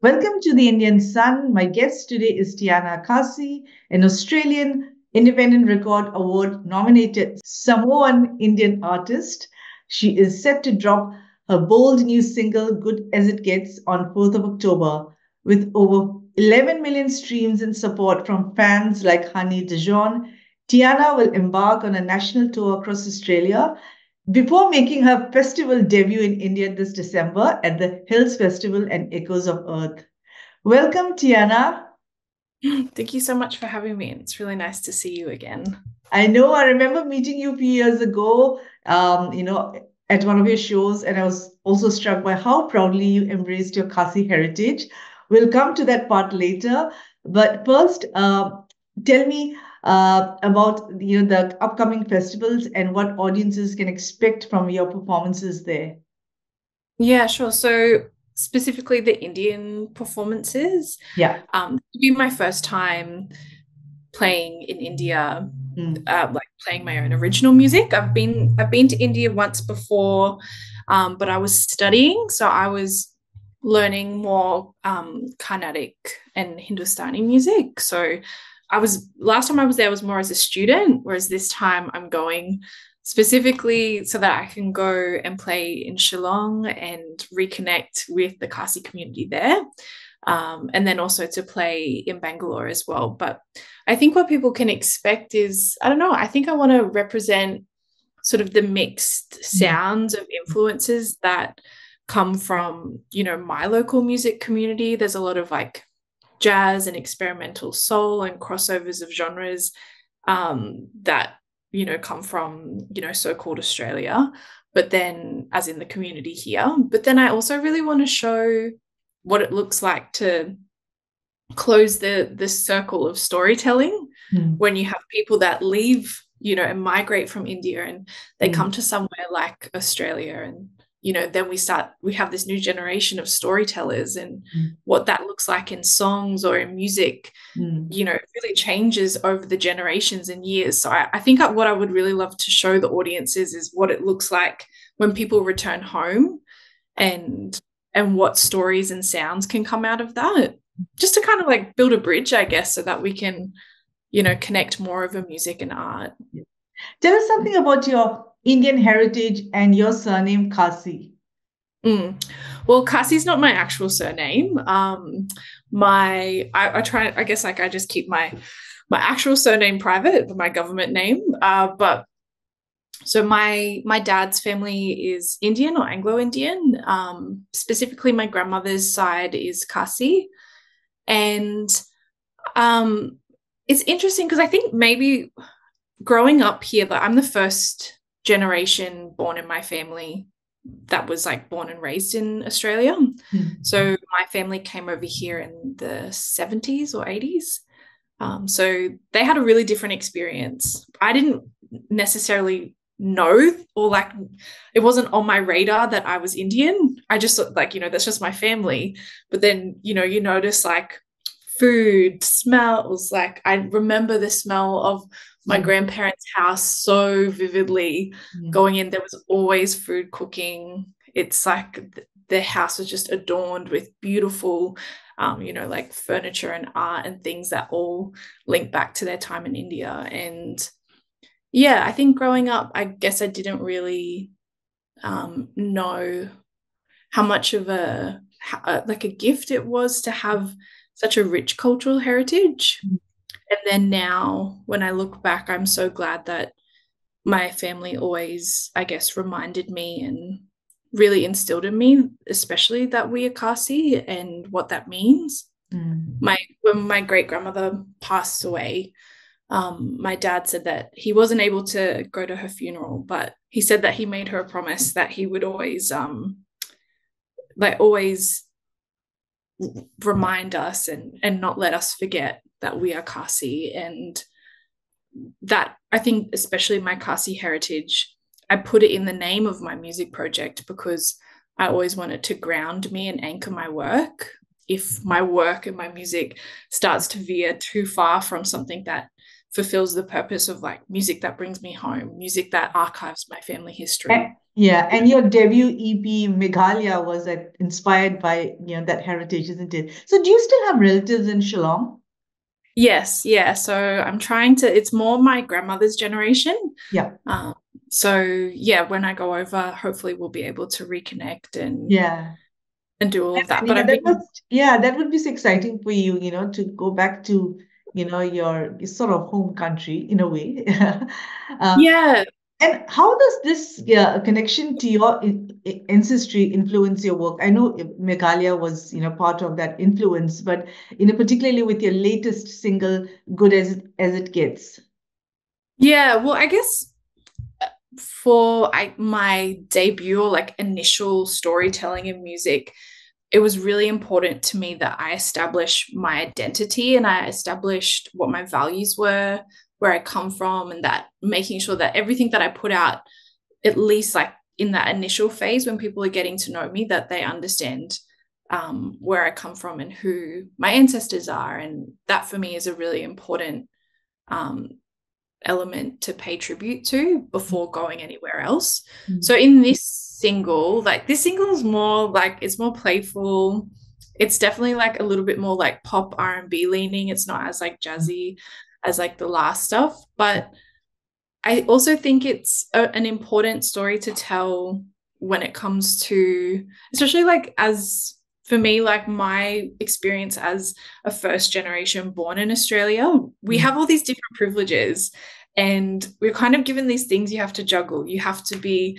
Welcome to the Indian Sun. My guest today is Tiana Khasi, an Australian Independent Record Award nominated Samoan Indian artist. She is set to drop her bold new single, Good as It Gets, on 4th of October. With over 11 million streams and support from fans like Honey Dijon, Tiana will embark on a national tour across Australia before making her festival debut in India this December at the Hills Festival and Echoes of Earth. Welcome, Tiana. Thank you so much for having me. It's really nice to see you again. I remember meeting you a few years ago, at one of your shows, and I was also struck by how proudly you embraced your Khasi heritage. We'll come to that part later. But first, tell me about the upcoming festivals and what audiences can expect from your performances there. Yeah, sure. So specifically the Indian performances, Yeah. it'll be my first time playing in India, Mm. like playing my own original music. I've been to India once before, but I was studying, so I was learning more Carnatic and Hindustani music. So I was last time I was there was more as a student, whereas this time I'm going specifically so that I can go and play in Shillong and reconnect with the Khasi community there. And then also to play in Bangalore as well. But I think what people can expect is, I don't know, I think I want to represent sort of the mixed Mm. sounds of influences that come from, my local music community. There's a lot of like jazz and experimental soul and crossovers of genres that come from so-called Australia, but then as in the community here. But then I also really want to show what it looks like to close the circle of storytelling Mm. when you have people that leave and migrate from India and they Mm. come to somewhere like Australia, and then we have this new generation of storytellers, and Mm. what that looks like in songs or in music Mm. it really changes over the generations and years. So I think what I would really love to show the audiences is what it looks like when people return home, and what stories and sounds can come out of that, just to kind of like build a bridge, I guess, so that we can connect more over music and art. Tell us something about your Indian heritage and your surname, Khasi. Mm. Well, Kasi's not my actual surname. I try, I guess, like I just keep my actual surname private, my government name. But so my dad's family is Indian or Anglo-Indian. Specifically, my grandmother's side is Khasi, and um, it's interesting because I think maybe growing up here, like I'm the first generation born in my family that was like born and raised in Australia. Mm. So my family came over here in the 70s or 80s. So they had a really different experience. I didn't necessarily know, or like it wasn't on my radar that I was Indian. I just thought like, that's just my family. But then, you notice like food, smells. Like I remember the smell of my Mm. grandparents' house so vividly. Mm. Going in, there was always food cooking. It's like the house was just adorned with beautiful, like furniture and art and things that all link back to their time in India. And yeah, I think growing up, I guess I didn't really know how much of like a gift it was to have such a rich cultural heritage. And then now, when I look back, I'm so glad that my family always, I guess, reminded me and really instilled in me, especially that we are Kasi and what that means. Mm. When my great grandmother passed away, my dad said that he wasn't able to go to her funeral, but he said that he made her a promise that he would always, always remind us and not let us forget that we are Kasi, and that I think especially my Kasi heritage, I put it in the name of my music project because I always wanted to ground me and anchor my work. If my work and my music starts to veer too far from something that fulfills the purpose of like music that brings me home, music that archives my family history. Yeah, and your debut EP, Meghalaya, was inspired by, that heritage, isn't it? So do you still have relatives in Shillong? Yes, yeah. So I'm trying to, it's more my grandmother's generation. Yeah. Um, so yeah, when I go over, hopefully we'll be able to reconnect Yeah. and do all of that. And But yeah, I've been, that would be so exciting for you, to go back to, your sort of home country in a way. Uh, yeah, and how does this connection to your ancestry influence your work? I know Meghalaya was, part of that influence, but, particularly with your latest single, Good as It Gets. yeah. Well, I guess for my debut or like initial storytelling in music, it was really important to me that I establish my identity and I established what my values were, where I come from, and that making sure that everything that I put out, at least like in that initial phase when people are getting to know me, that they understand where I come from and who my ancestors are. And that for me is a really important um, element to pay tribute to before going anywhere else. So Mm. in this single is more like it's more playful. It's definitely like a little bit more like pop R&B leaning. It's not as like jazzy as like the last stuff, but I also think it's an important story to tell when it comes to, especially like as for me, like my experience as a first generation born in Australia, we Mm. have all these different privileges and we're kind of given these things you have to juggle. You have to be,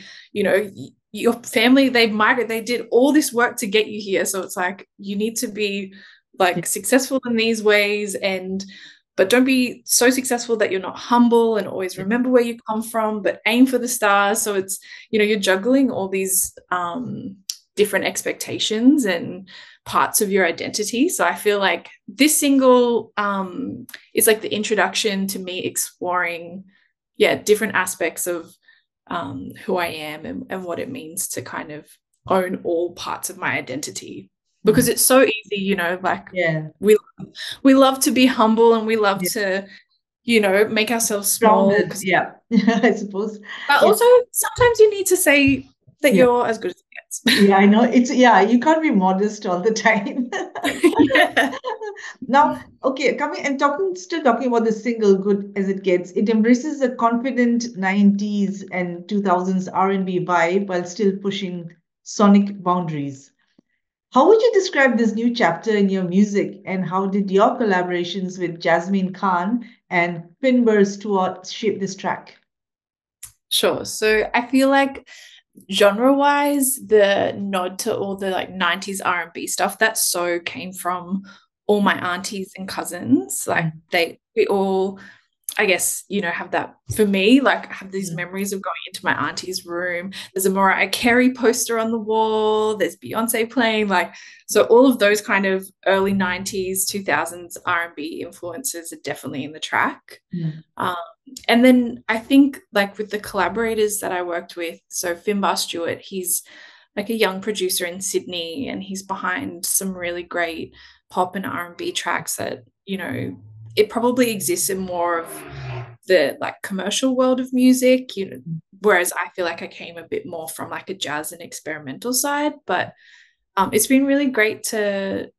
your family, they migrated, they did all this work to get you here. So it's like you need to be Yeah. like successful in these ways and but don't be so successful that you're not humble and always remember where you come from, but aim for the stars. So it's, you're juggling all these different expectations and parts of your identity. So I feel like this single is like the introduction to me exploring, different aspects of who I am and what it means to kind of own all parts of my identity. Because Mm. it's so easy, like Yeah. we we love to be humble and we love Yeah. to, make ourselves small. Grounded. Yeah. I suppose. But Yeah. also sometimes you need to say that Yeah. you're as good as it Yeah, I know. Yeah, you can't be modest all the time. gets. Yeah. Now, okay, still talking about the single "Good as It Gets." It embraces a confident '90s and 2000s R&B vibe while still pushing sonic boundaries. How would you describe this new chapter in your music, and how did your collaborations with Jasmine Khan and Finbar Stewart shape this track? Sure. So I feel like genre wise, the nod to all the like 90s R&B stuff that so came from all my aunties and cousins. Like Mm. we all, I guess, have that for me, like I have these Mm. memories of going into my auntie's room. There's a Mariah Carey poster on the wall, there's Beyonce playing, like, so all of those kind of early 90s, 2000s R&B influences are definitely in the track. Mm. Um, and then I think like with the collaborators that I worked with, so Finbar Stewart, he's like a young producer in Sydney and he's behind some really great pop and R&B tracks that, it probably exists in more of the like commercial world of music, whereas I feel like I came a bit more from like a jazz and experimental side. But it's been really great to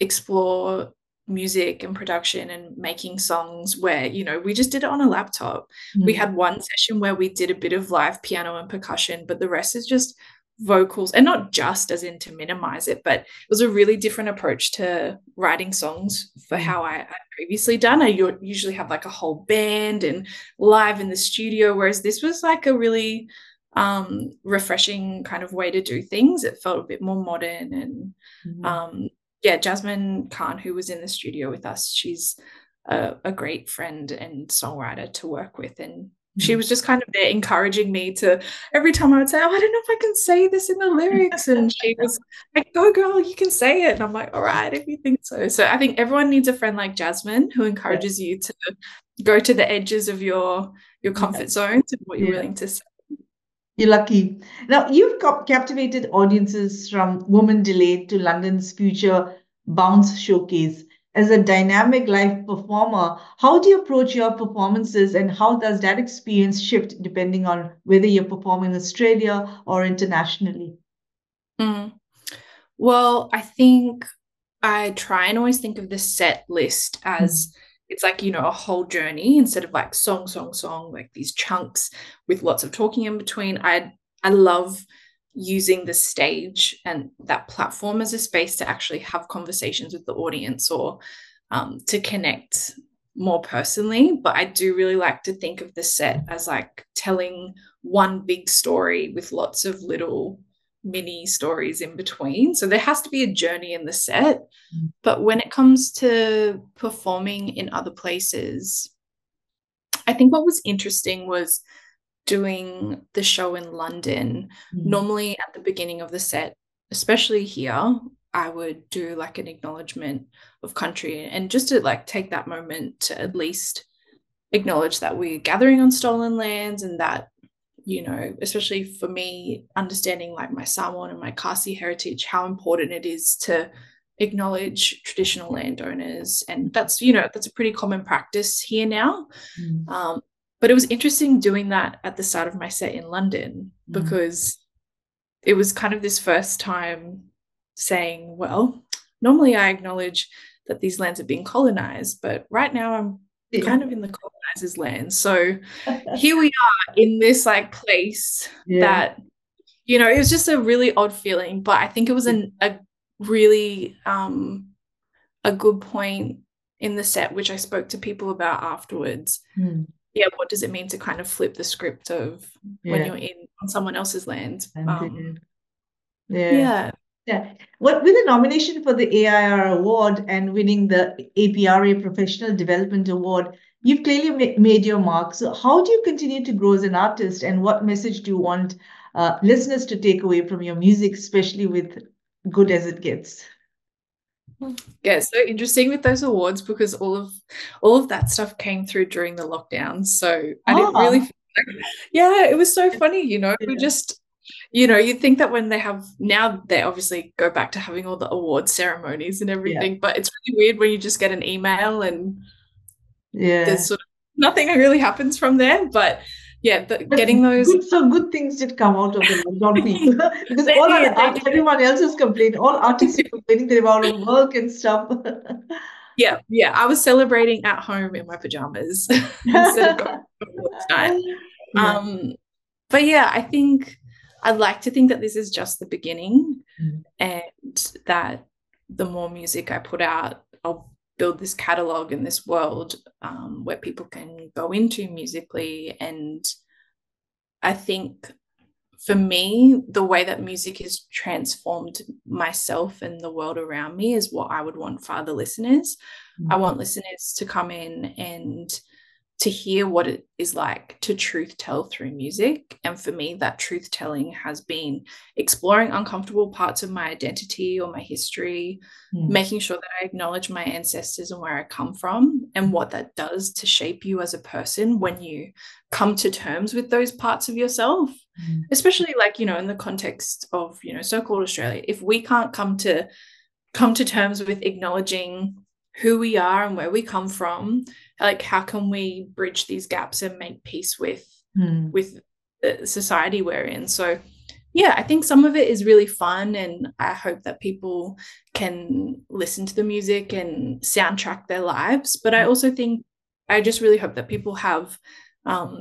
explore music and production and making songs where we just did it on a laptop. We Mm. had one session where we did a bit of live piano and percussion, but the rest is just vocals, and not just as in to minimize it, but it was a really different approach to writing songs for Mm. how I previously done. I usually have like a whole band and live in the studio, whereas this was like a really refreshing kind of way to do things. It felt a bit more modern and Mm. um Jasmine Khan, who was in the studio with us, she's a great friend and songwriter to work with. And she Mm. was just kind of there encouraging me to, every time I would say, oh, I don't know if I can say this in the lyrics. And she was like, go girl, you can say it. And I'm like, all right, if you think so. So I think everyone needs a friend like Jasmine who Yeah. encourages you to go to the edges of your Yeah. comfort zones and what you're Yeah. willing to say. You're lucky. Now, you've captivated audiences from Woman Delayed to London's Future Bounce Showcase. as a dynamic live performer, how do you approach your performances and how does that experience shift depending on whether you're performing in Australia or internationally? Mm. Well, I think I try and always think of the set list Mm. as it's like, a whole journey instead of like song, song, song, like these chunks with lots of talking in between. I love using the stage and that platform as a space to actually have conversations with the audience or to connect more personally. But I do really like to think of the set as like telling one big story with lots of little mini stories in between. So there has to be a journey in the set. But when it comes to performing in other places, I think what was interesting was doing the show in London. Mm. Normally at the beginning of the set, especially here, I would do like an acknowledgement of country and just to like take that moment to at least acknowledge that we're gathering on stolen lands and that, especially for me, understanding like my Samoan and my Khasi heritage, how important it is to acknowledge traditional landowners. And that's a pretty common practice here now. Mm. But it was interesting doing that at the start of my set in London Mm. because it was kind of this first time saying, well, normally I acknowledge that these lands are being colonized, but right now I'm Yeah. kind of in the colonizers' land. So here we are in this like place Yeah. that, it was just a really odd feeling, but I think it was a really a good point in the set, which I spoke to people about afterwards. Mm. Yeah, what does it mean to kind of flip the script of when Yeah. you're in on someone else's land? And yeah. Yeah. Yeah. What with the nomination for the AIR award and winning the APRA Professional Development Award, you've clearly made your mark. So, how do you continue to grow as an artist, and what message do you want listeners to take away from your music, especially with Good as It Gets? Yeah, it's so interesting with those awards because all of that stuff came through during the lockdown. So I didn't really Ah, feel like, yeah, it was so funny, we yeah, just you'd think that when they have now they obviously go back to having all the award ceremonies and yeah, everything, but it's really weird when you just get an email and there's yeah. sort of nothing really happens from there. But yeah, But getting those good things did come out of the lockdown people because they did, they did. everyone else is complaining. All artists are complaining they're out of work and stuff. Yeah, yeah. I was celebrating at home in my pajamas instead of going to awards night. Yeah. Um, but yeah, I think I'd like to think that this is just the beginning Mm. and that the more music I put out, I'll build this catalog in this world where people can go into musically. And I think for me, the way that music has transformed myself and the world around me is what I would want for other listeners. I Mm. want listeners to come in and to hear what it is like to truth tell through music. And for me, that truth telling has been exploring uncomfortable parts of my identity or my history, Mm. making sure that I acknowledge my ancestors and where I come from and what that does to shape you as a person when you come to terms with those parts of yourself. Mm. Especially like, in the context of, so-called Australia, if we can't come to terms with acknowledging who we are and where we come from, like how can we bridge these gaps and make peace with Mm. with the society we're in? So yeah, I think some of it is really fun and I hope that people can listen to the music and soundtrack their lives. But I also think I just really hope that people have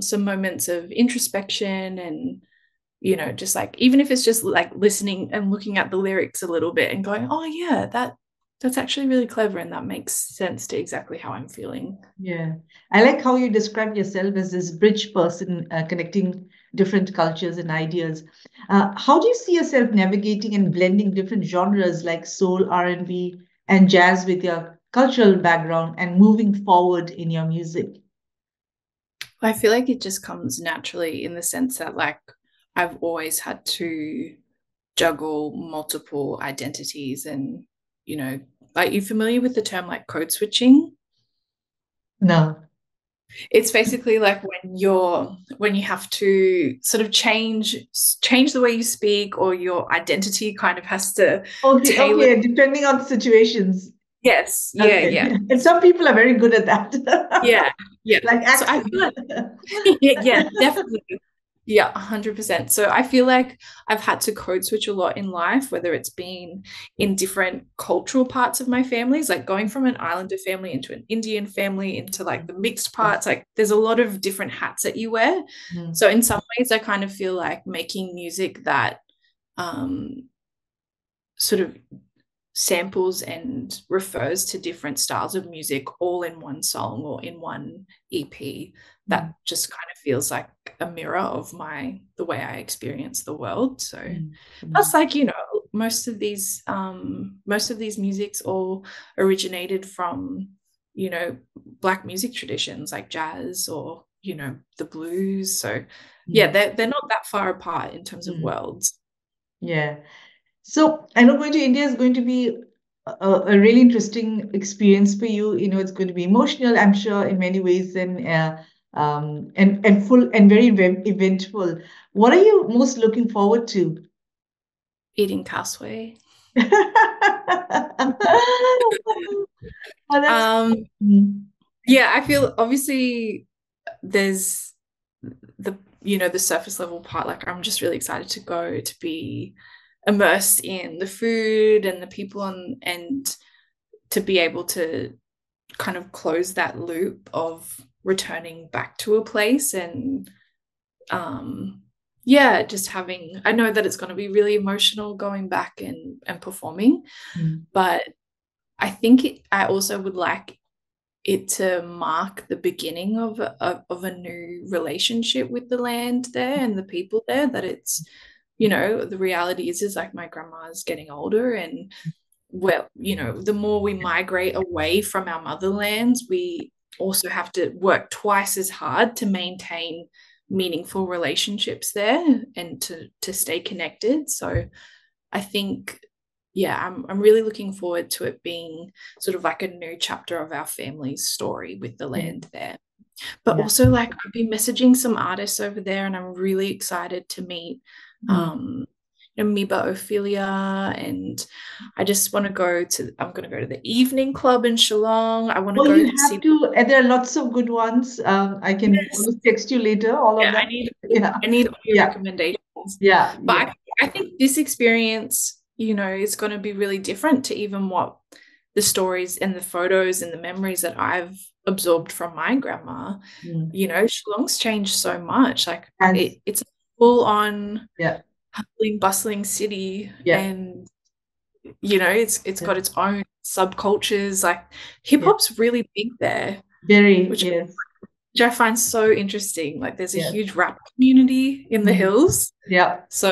some moments of introspection and just like even if it's just like listening and looking at the lyrics a little bit and going, oh yeah, that's actually really clever and that makes sense to exactly how I'm feeling. Yeah. I like how you describe yourself as this bridge person connecting different cultures and ideas. How do you see yourself navigating and blending different genres like soul, R&B, and jazz with your cultural background and moving forward in your music? I feel like it just comes naturally in the sense that like I've always had to juggle multiple identities and like you familiar with the term like code switching? No. It's basically like when you have to sort of change the way you speak or your identity kind of has to Okay, tailor. okay, depending on the situations. Yes. Yeah. Okay. Yeah. And some people are very good at that. Yeah. Yeah. Like So I acting. feel like, yeah, yeah, definitely. Yeah, 100%. So I feel like I've had to code switch a lot in life, whether it's been in different cultural parts of my families, like going from an Islander family into an Indian family into like the mixed parts. Like there's a lot of different hats that you wear. Mm. So in some ways, I kind of feel like making music that sort of samples and refers to different styles of music all in one song or in one EP, that just kind of feels like a mirror of the way I experience the world. So plus, like, you know, most of these musics all originated from, you know, Black music traditions like jazz or, you know, the blues. So yeah, they're not that far apart in terms of worlds. Yeah. So I know going to India is going to be a really interesting experience for you. You know, it's going to be emotional, I'm sure, in many ways, and full and very eventful. What are you most looking forward to? Eating casway. Oh, that's Um, mm, yeah, I feel obviously there's the, you know, the surface level part. Like I'm just really excited to go to be immersed in the food and the people, and to be able to kind of close that loop of returning back to a place and yeah, just having, I know that it's going to be really emotional going back and performing, mm, but I think I also would like it to mark the beginning of a new relationship with the land there and the people there. That it's, you know, the reality is like my grandma's getting older, and well, you know, the more we migrate away from our motherlands, we also have to work twice as hard to maintain meaningful relationships there and to stay connected. So I think, yeah, I'm really looking forward to it being sort of like a new chapter of our family's story with the yeah, land there. But yeah. also, like, I've been messaging some artists over there, and I'm really excited to meet Mm. Miba Ophelia, and I just want to I'm going to go to the evening club in Shillong. I want to Oh, go you to have see. to, and there are lots of good ones. I can Yes, always text you later, all of yeah, them. Yeah, I need all your yeah, recommendations. yeah, But yeah. I think this experience, you know, is going to be really different to even what the stories and the photos and the memories that I've absorbed from my grandma. Mm. You know, Shillong's changed so much. Like As it's a full on yeah, hustling, bustling city, yeah, and you know, it's yeah, got its own subcultures. Like hip yeah. hop's really big there, Very, which yes, I find so interesting. Like there's a yes. huge rap community in the Mm. hills. Yeah. So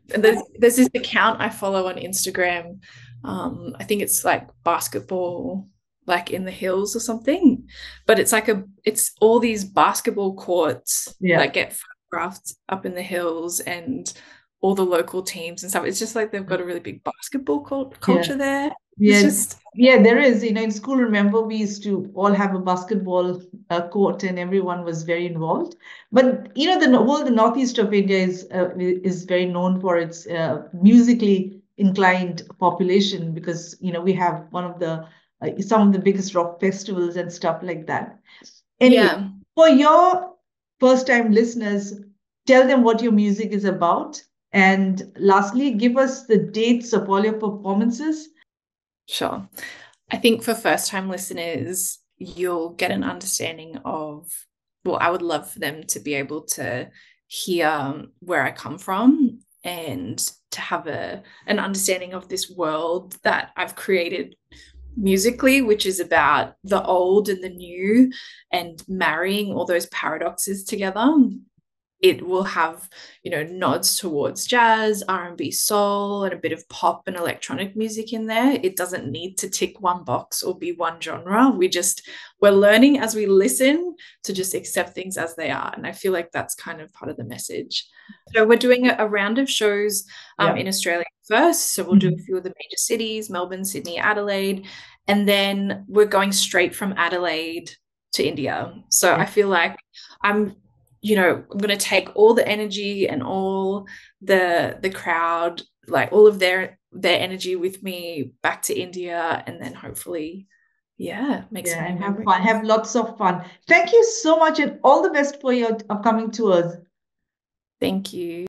there's this account I follow on Instagram. I think it's like basketball, like in the hills or something. But it's like it's all these basketball courts Yeah. that get photographed up in the hills, and all the local teams and stuff. It's just like they've got a really big basketball Yeah. culture there. It's Yeah. just, Yeah, there is. You know, in school, remember, we used to all have a basketball court and everyone was very involved. But, you know, the northeast of India is very known for its musically inclined population because, you know, we have one of the some of the biggest rock festivals and stuff like that. Anyway, yeah. for your first time listeners, tell them what your music is about. And lastly, give us the dates of all your performances. Sure. I think for first time listeners, you'll get an understanding of, well, I would love for them to be able to hear where I come from and to have an understanding of this world that I've created musically, which is about the old and the new and marrying all those paradoxes together. It will have, you know, nods towards jazz, R&B, soul, and a bit of pop and electronic music in there. It doesn't need to tick one box or be one genre. We're learning as we listen to just accept things as they are. And I feel like that's kind of part of the message. So we're doing a round of shows Yeah. in Australia first. So we'll do a Mhm. few of the major cities, Melbourne, Sydney, Adelaide, and then we're going straight from Adelaide to India. So Yeah. I feel like I'm I'm going to take all the energy and all the crowd like all of their energy with me back to India, and then hopefully, make some new and have memories. fun, have lots of fun. Thank you so much, and all the best for your upcoming tours. Thank you.